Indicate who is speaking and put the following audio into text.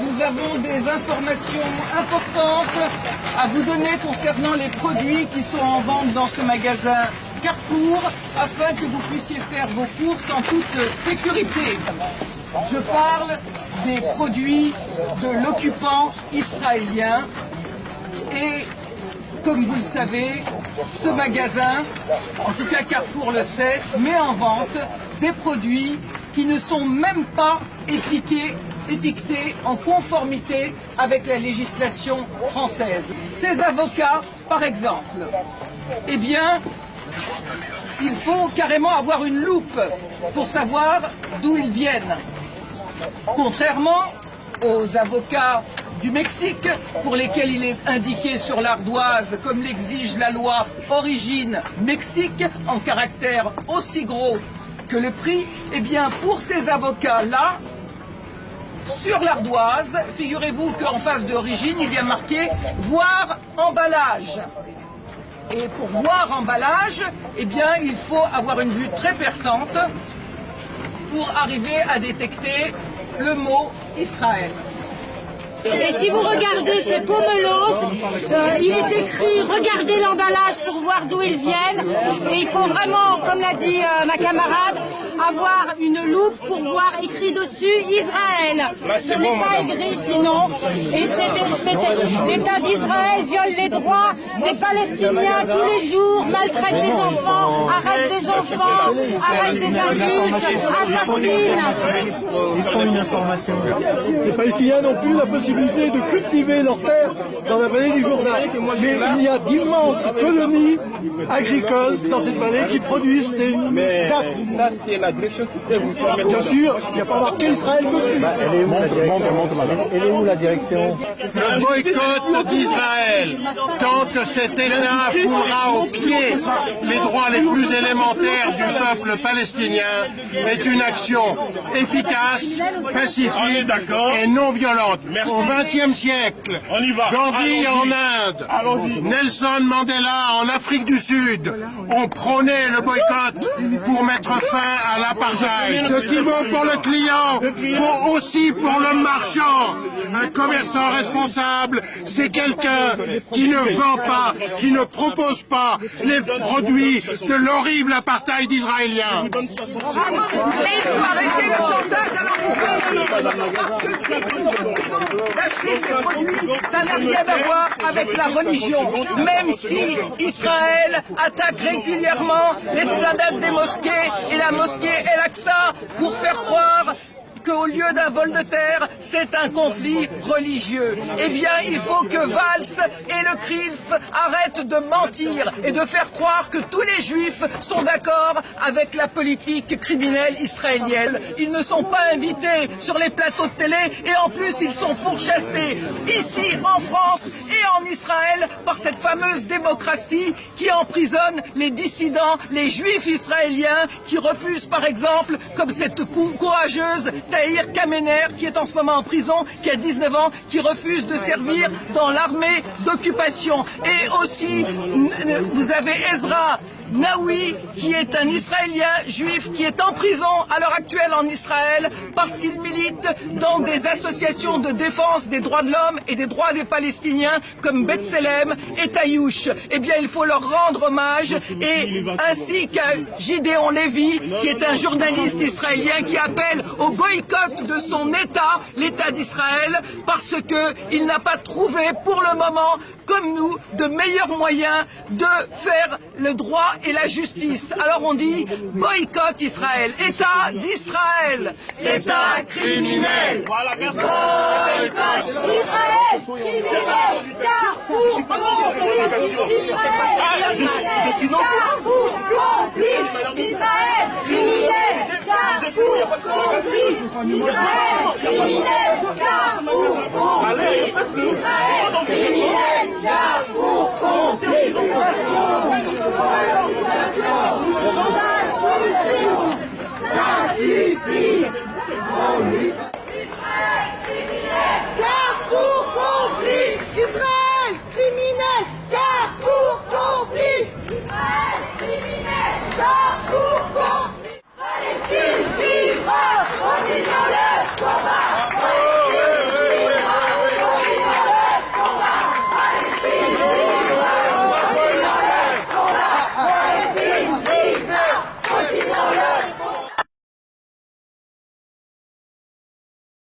Speaker 1: nous avons des informations importantes à vous donner concernant les produits qui sont en vente dans ce magasin Carrefour, afin que vous puissiez faire vos courses en toute sécurité. Je parle des produits de l'occupant israélien et, comme vous le savez, ce magasin, en tout cas Carrefour le sait, met en vente des produits qui ne sont même pas étiquetés en conformité avec la législation française. Ces avocats, par exemple, eh bien, il faut carrément avoir une loupe pour savoir d'où ils viennent. Contrairement aux avocats du Mexique, pour lesquels il est indiqué sur l'ardoise, comme l'exige la loi Origine Mexique, en caractère aussi gros que le prix, eh bien pour ces avocats-là, sur l'ardoise, figurez-vous qu'en face d'Origine, il y a marqué « Voir emballage ». Et pour voir emballage, eh bien, il faut avoir une vue très perçante pour arriver à détecter le mot Israël.
Speaker 2: Et si vous regardez ces pomelos, il est écrit « Regardez l'emballage pour voir d'où ils viennent ». Et il faut vraiment, comme l'a dit ma camarade, avoir une loupe pour voir écrit dessus « Israël ». Ce n'est pas écrit sinon. Et l'État d'Israël viole les droits des Palestiniens tous les jours, maltraite des enfants, arrête des enfants, arrête des adultes, assassine.
Speaker 3: Ils font une information. Les Palestiniens n'ont plus la possibilité de cultiver leur terre dans la vallée du Jourdain. Mais il y a d'immenses colonies agricoles dans cette vallée qui produisent ces dattes.
Speaker 4: Ça, c'est la direction qui peut vous permettre.
Speaker 3: Bien sûr, il n'y a pas marqué Israël dessus.
Speaker 4: Elle est où la direction?
Speaker 5: Le boycott d'Israël, tant que cet État foulera au pied les droits les plus élémentaires du peuple palestinien, est une action efficace, pacifique et non violente. Au XXe siècle, Gandhi en Inde, Nelson Mandela en Afrique du Sud ont prôné le boycott pour mettre fin à l'apartheid. Ce qui vaut pour le client vaut aussi pour le marchand. Un commerçant responsable, c'est quelqu'un qui ne vend pas, qui ne propose pas les produits de l'horrible apartheid israélien.
Speaker 1: Il faut arrêter le chantage à ça n'a rien à voir avec la religion, même si Israël attaque régulièrement l'esplanade des mosquées et la mosquée El-Aqsa pour faire croire qu'au lieu d'un vol de terre, c'est un conflit religieux. Eh bien, il faut que Valls et le CRILF arrêtent de mentir et de faire croire que tous les juifs sont d'accord avec la politique criminelle israélienne. Ils ne sont pas invités sur les plateaux de télé et en plus, ils sont pourchassés ici en France et en Israël par cette fameuse démocratie qui emprisonne les dissidents, les juifs israéliens qui refusent par exemple, comme cette courageuse Tahir Kamener, qui est en ce moment en prison, qui a 19 ans, qui refuse de servir dans l'armée d'occupation. Et aussi, vous avez Ezra Naoui, qui est un Israélien juif qui est en prison à l'heure actuelle en Israël parce qu'il milite dans des associations de défense des droits de l'homme et des droits des Palestiniens comme B'Tselem et Taïouch. Eh bien, il faut leur rendre hommage, et ainsi qu'à Gideon Lévy, qui est un journaliste israélien qui appelle au boycott de son État, l'État d'Israël, parce qu'il n'a pas trouvé pour le moment, comme nous, de meilleurs moyens de faire le droit et la justice. Alors on dit boycott Israël, État d'Israël, État criminel.
Speaker 4: Voilà, merci.
Speaker 2: Boycott Israël, criminel, Carrefour, complice Israël, Carrefour, complice Israël, criminel, Carrefour, complice Israël, criminel.